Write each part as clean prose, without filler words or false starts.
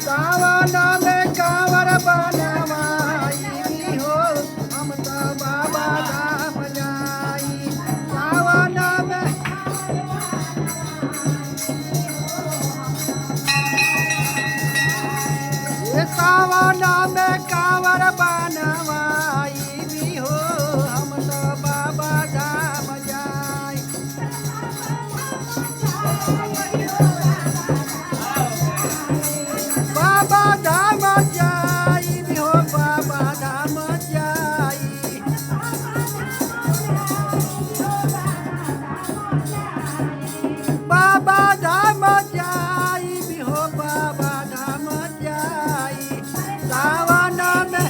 सावन में कांवर बनवाई हो हम तो बाबा धाम जाई। सावन में सावन में कांवर बनवाई हो हम तो बाबा धाम जाई। बाबा धाम जाई हो बाबा धाम जाई। बाबा धाम जाई हो बाबा धाम जाई। सावन में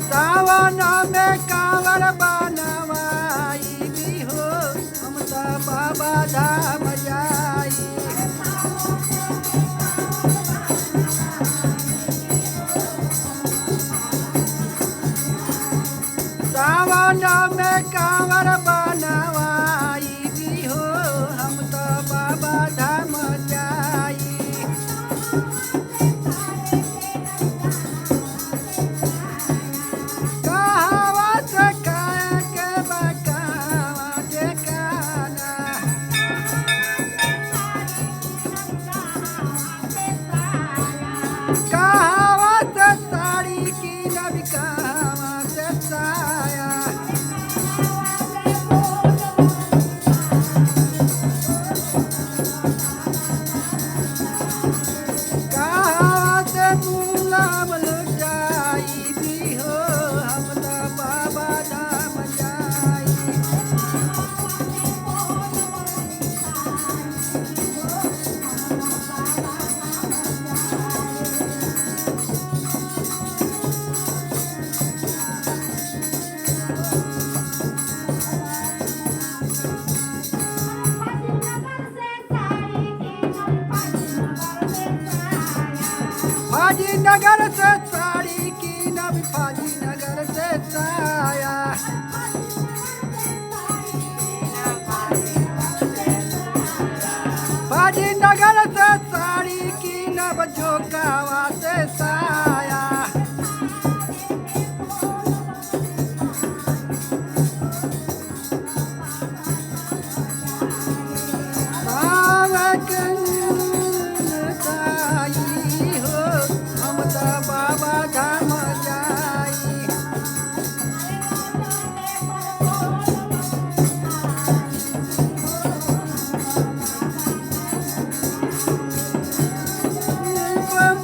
सावन में कांवर बनवाई हो हम तो बाबा धाम जाई। सावन में कांवर बनवाई हो हम तो बाबा धाम जाई। कहावत काया के बकावा ठिकाना। कहावत साड़ी की नबी कहवा से साया। कहावत गुलाम लुटाई हो हम तो बाबा धाम जाई। फाजी नगर से साड़ी की नबी फाजी नगर से साया। फाजी नगर से साड़ी की नब झोंकावा से साया। हो हम तो बाबा धाम जाई।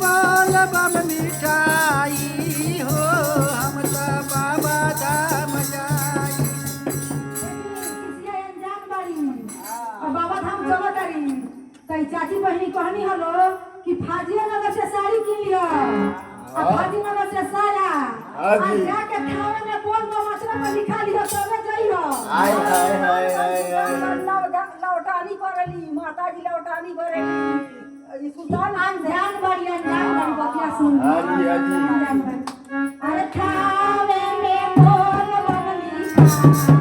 बाल बम मिठाई हो हम तो बाबा धाम जाई। बाबा धाम चलो तारी तई चाची बहनी कहनी हलो कि फाजिया नगर से साड़ी किन लियो आ फाजी नगर से साया आ जाके थावे में बोल मछरा पर लिखा लियो तबे जइहो। हाय हाय हाय हाय लौटानी करेली माता जी लौटानी करेली ई सुल्तान ध्यान बड़ी बतिया सुन। हाजी हाजी अरे थावे में बोल लिखा